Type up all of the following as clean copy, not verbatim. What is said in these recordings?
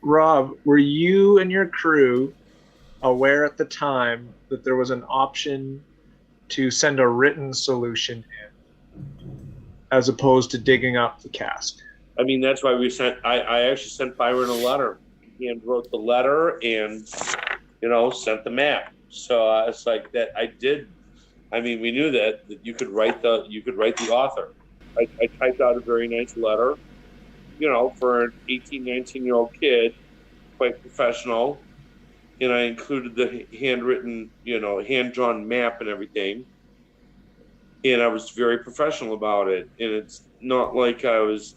Rob, were you and your crew aware at the time that there was an option to send a written solution in as opposed to digging up the cask? I mean, that's why I actually sent Byron a letter. He hand wrote the letter and, sent the map. So it's like that I did. I mean, we knew that you could write the author. I typed out a very nice letter, for an 18, 19-year-old kid, quite professional. And I included the handwritten, hand-drawn map and everything. And I was very professional about it. And it's not like I was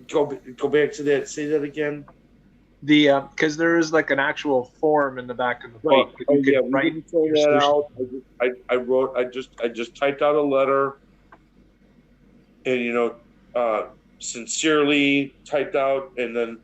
go back to that. Say that again. Because there is like an actual form in the back of the Right. book that Oh you yeah, could we write didn't fill your that solution. out. I just typed out a letter, and sincerely typed out, and then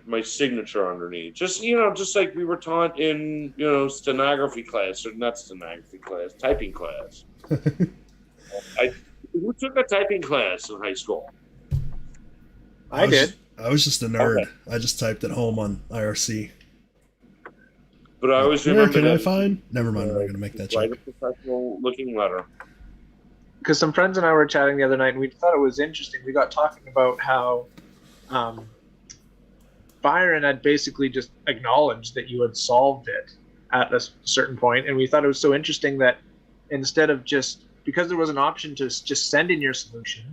my signature underneath. Just just like we were taught in stenography class, or not stenography class, typing class. Who took a typing class in high school? I did. I was just a nerd. Okay. I just typed it home on IRC. But I always Where remember can I that. find? Never mind. I'm not gonna make that Write joke. a professional looking letter. Because some friends and I were chatting the other night, and we thought it was interesting. We got talking about how Byron had basically just acknowledged that you had solved it at a certain point, and we thought it was so interesting that instead of just because there was an option to just send in your solution,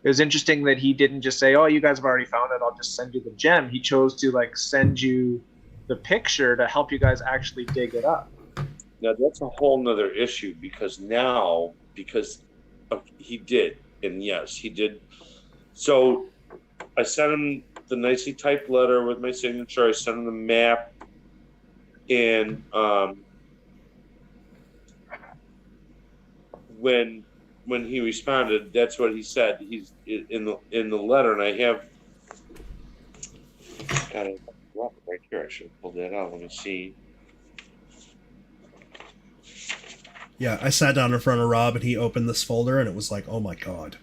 it was interesting that he didn't just say, "Oh, you guys have already found it. I'll just send you the gem." He chose to send you the picture to help you guys actually dig it up. Now that's a whole nother issue because he did, and yes, he did. So I sent him the nicely typed letter with my signature. I sent him the map, and when he responded, that's what he said. He's in the letter, and I have got it right here. I should have pulled that out. Let me see. Yeah, I sat down in front of Rob and he opened this folder and it was like, oh my god.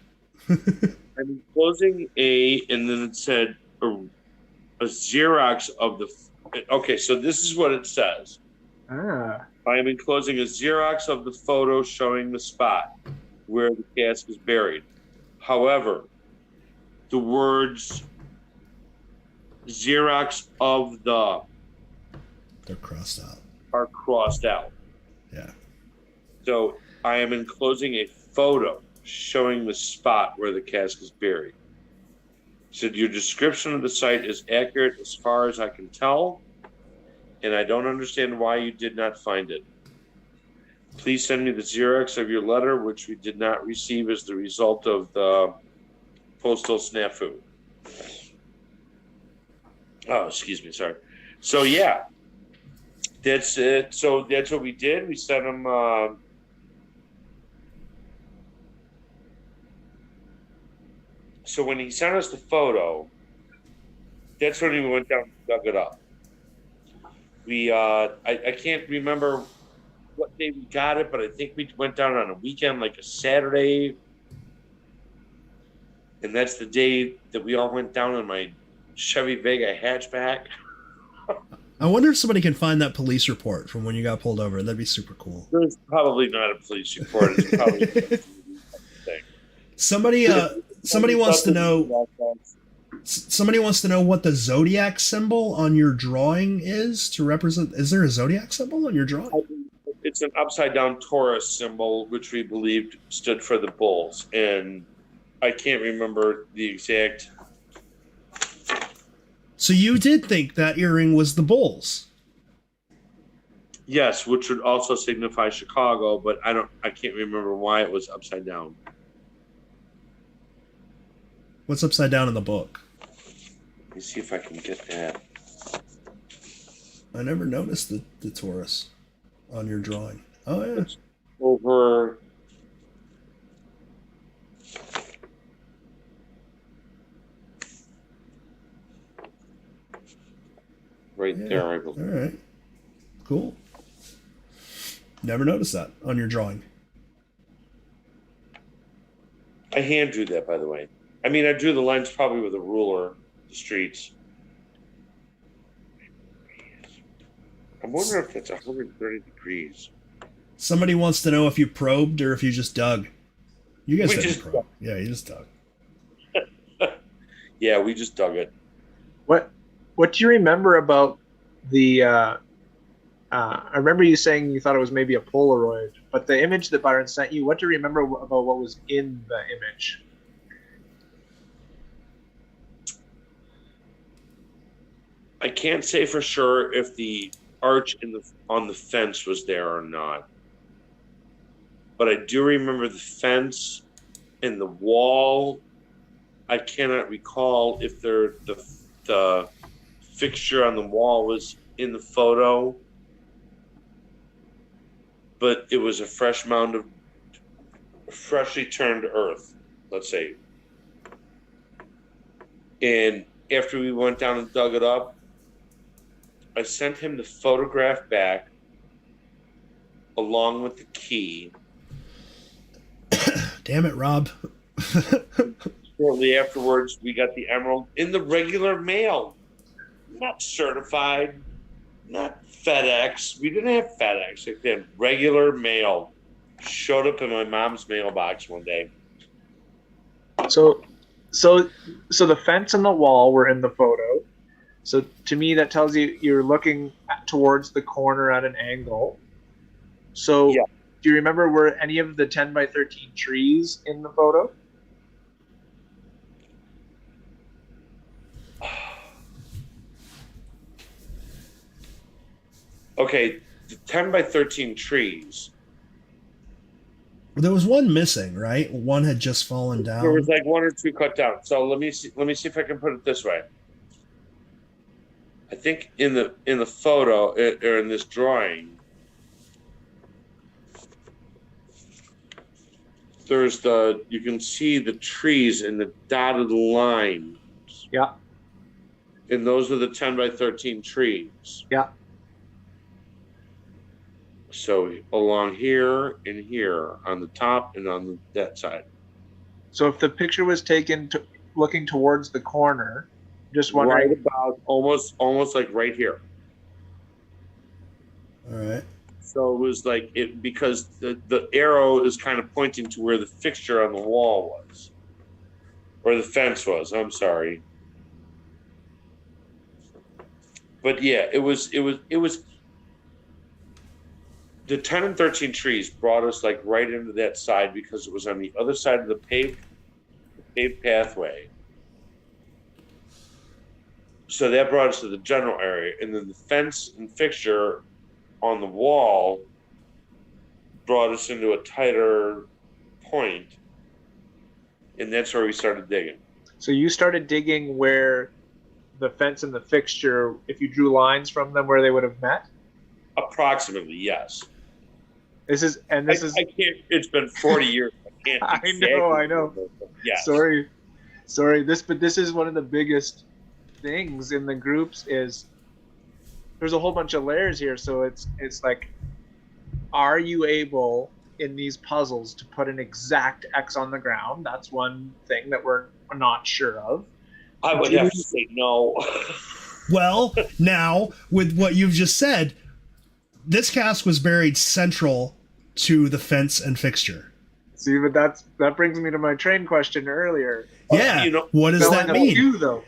I'm enclosing and then it said a Xerox of the. Okay, so this is what it says. Ah. I am enclosing a Xerox of the photo showing the spot where the cask is buried. However, the words Xerox of the They're crossed out. are crossed out. Yeah. So I am enclosing a photo showing the spot where the cask is buried. Said your description of the site is accurate as far as I can tell, and I don't understand why you did not find it. Please send me the Xerox of your letter, which we did not receive as the result of the postal snafu. Oh, excuse me, sorry. So yeah, that's it. So that's what we did. We sent them. So when he sent us the photo, that's when we went down and dug it up. We I can't remember what day we got it, but I think we went down on a weekend, like a Saturday. And that's the day that we all went down in my Chevy Vega hatchback. I wonder if somebody can find that police report from when you got pulled over. That'd be super cool. There's probably not a police report. It's probably a thing. Somebody wants to know. Somebody wants to know what the zodiac symbol on your drawing is to represent. Is there a zodiac symbol on your drawing? It's an upside down Taurus symbol, which we believed stood for the bulls, and I can't remember the exact. So you did think that earring was the bulls? Yes, which would also signify Chicago, but I can't remember why it was upside down. What's upside down in the book? Let me see if I can get that. I never noticed the Taurus on your drawing. Oh yeah. It's over. Right there, I believe. All right. Cool. Never noticed that on your drawing. I hand drew that, by the way. I mean, I drew the lines probably with a ruler, the streets. I wonder if it's 130 degrees. Somebody wants to know if you probed or if you just dug. You guys We didn't just probe. Yeah, you just dug. Yeah, we just dug it. What do you remember about the? I remember you saying you thought it was maybe a Polaroid, but the image that Byron sent you. What do you remember about what was in the image? I can't say for sure if the arch on the fence was there or not, but I do remember the fence and the wall. I cannot recall if the fixture on the wall was in the photo, but it was a fresh mound of freshly turned earth, let's say. And after we went down and dug it up, I sent him the photograph back along with the key. Damn it, Rob. Shortly afterwards, we got the emerald in the regular mail, not certified, not FedEx. We didn't have FedEx. Like, they had regular mail. Showed up in my mom's mailbox one day. So the fence and the wall were in the photo. So to me, that tells you you're looking towards the corner at an angle. So Yeah. Do you remember were any of the 10 by 13 trees in the photo? Okay, the 10 by 13 trees. There was one missing, right? One had just fallen down. There was like one or two cut down. So let me see if I can put it this way. I think in the photo or in this drawing, you can see the trees in the dotted line. Yeah. And those are the 10 by 13 trees. Yeah. So along here and here on the top and on that side. So if the picture was taken looking towards the corner, just wondering. Right about almost like right here. All right. So it was like it because the arrow is kind of pointing to where the fixture on the wall was, or the fence was. I'm sorry, but yeah, it was. The 10 and 13 trees brought us like right into that side because it was on the other side of the paved pathway. So that brought us to the general area, and then the fence and fixture on the wall brought us into a tighter point, and that's where we started digging. So you started digging where the fence and the fixture, if you drew lines from them, where they would have met? Approximately, yes. I can't. It's been 40 years. I can't. I know. Yeah. Sorry. This is one of the biggest things in the groups is there's a whole bunch of layers here. So it's like, are you able in these puzzles to put an exact X on the ground? That's one thing that we're not sure of. I would have to say no. Well, now with what you've just said, this cask was buried central to the fence and fixture. See, but that brings me to my train question earlier. Yeah. What does that mean? Two, though.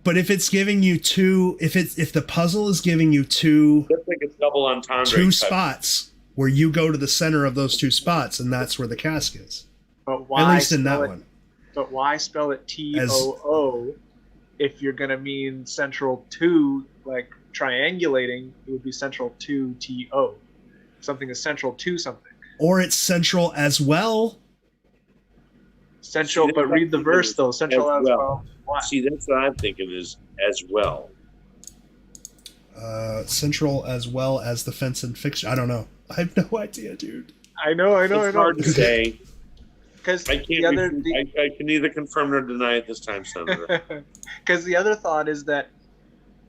But if it's giving you two, if the puzzle is giving you two, that's like a double entendre. Two spots where you go to the center of those two spots, and that's where the cask is. But why? At least in that one. But why spell it TOO if you're gonna mean central to, like triangulating? It would be central to TO. Something is central to something. Or it's central as well. Central, but read the verse though. Central as well. Why? See, that's what I'm thinking is as well. Central as well as the fence and fixture. I don't know. I have no idea, dude. I know. It's hard to say. Because I can't. I can neither confirm nor deny it this time, Senator. Because the other thought is that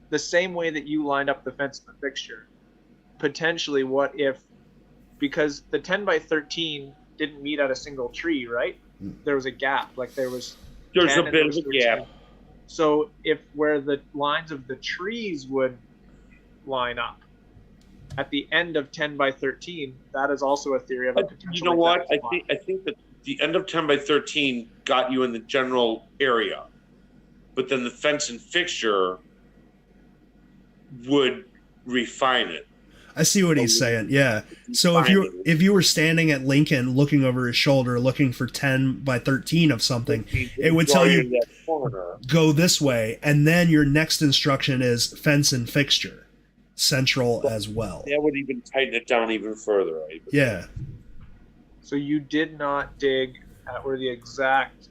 the same way that you lined up the fence and the fixture, potentially, what if, because the 10 by 13 didn't meet at a single tree, right? There was a gap. Like there's a bit of a gap. So if where the lines of the trees would line up, at the end of 10 by 13, that is also a theory of a potential. You know what? I think that the end of 10 by 13 got you in the general area, but then the fence and fixture would refine it. I see what he's saying. Yeah. So if you were standing at Lincoln looking over his shoulder looking for 10 by 13 of something, it would tell you go this way, and then your next instruction is fence and fixture central as well. That would even tighten it down even further. Right? Yeah. So you did not dig at where the exact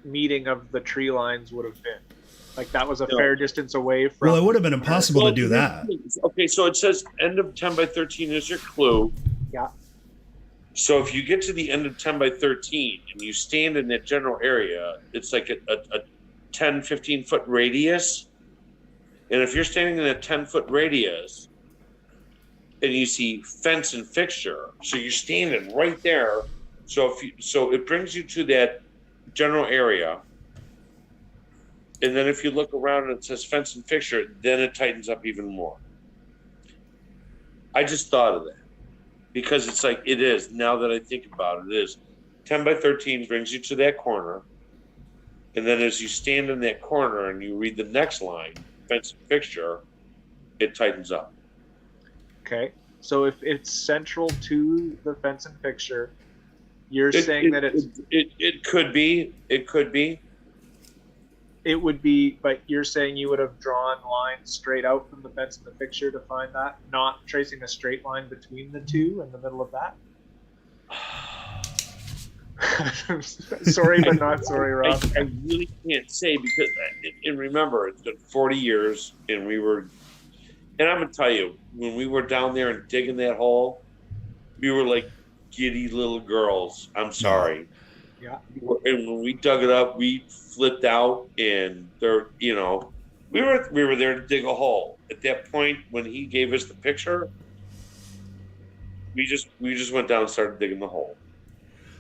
meeting of the tree lines would have been. Like that was a fair distance away from. Well, it would have been impossible to do that. Okay, so it says end of 10 by 13 is your clue. Yeah. So if you get to the end of 10 by 13 and you stand in that general area, it's like a 10, 15 foot radius. And if you're standing in a 10-foot radius and you see fence and fixture, so you're standing right there. So it brings you to that general area. And then if you look around and it says fence and fixture, then it tightens up even more. I just thought of that because it's like it is, now that I think about it, it is 10 by 13 brings you to that corner. And then as you stand in that corner and you read the next line, fence and fixture, it tightens up. Okay. So if it's central to the fence and fixture, you're saying that it's... It could be. It could be. It would be, but you're saying you would have drawn lines straight out from the fence and the fixture to find that, not tracing a straight line between the two in the middle of that? Sorry, but not sorry, Rob. I really can't say because, and remember, it's been 40 years, and I'm going to tell you, when we were down there and digging that hole, we were like giddy little girls. I'm sorry. Yeah. And when we dug it up, we flipped out, and we were there to dig a hole. At that point, when he gave us the picture, we just went down and started digging the hole.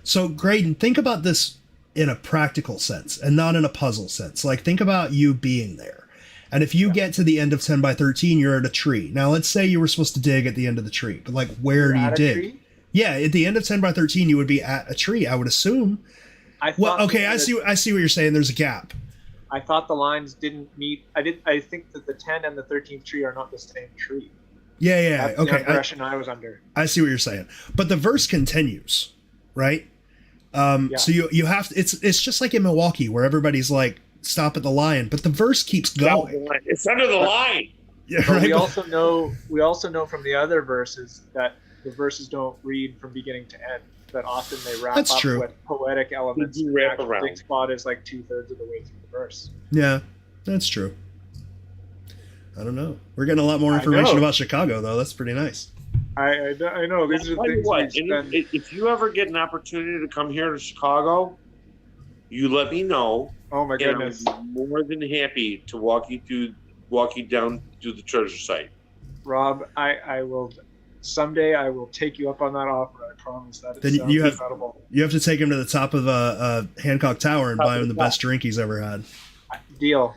So, Greydon, think about this in a practical sense and not in a puzzle sense. Like, think about you being there. And if you get to the end of 10 by 13, you're at a tree. Now, let's say you were supposed to dig at the end of the tree, but like, where do you dig? Tree? Yeah, at the end of 10 by 13, you would be at a tree, I would assume. I see what you're saying. There's a gap. I thought the lines didn't meet. I think that the 10 and the 13th tree are not the same tree. Yeah. That's okay. The impression I was under. I see what you're saying. But the verse continues, right? So you have to, it's just like in Milwaukee where everybody's like, stop at the line, but the verse keeps going. It's under the line. Yeah, but right? we also know from the other verses that the verses don't read from beginning to end. That often they wrap That's up true. with poetic elements. They do wrap around. The spot is like 2/3 of the way through the verse. Yeah, that's true. I don't know. We're getting a lot more information about Chicago, though. That's pretty nice. I know. These are things if you ever get an opportunity to come here to Chicago, you let me know. Oh my goodness! I'm more than happy to walk you down to the treasure site. Rob, I will. Someday I will take you up on that offer. I promise that. Then you have to take him to the top of a Hancock Tower and buy him the best drink he's ever had. Deal.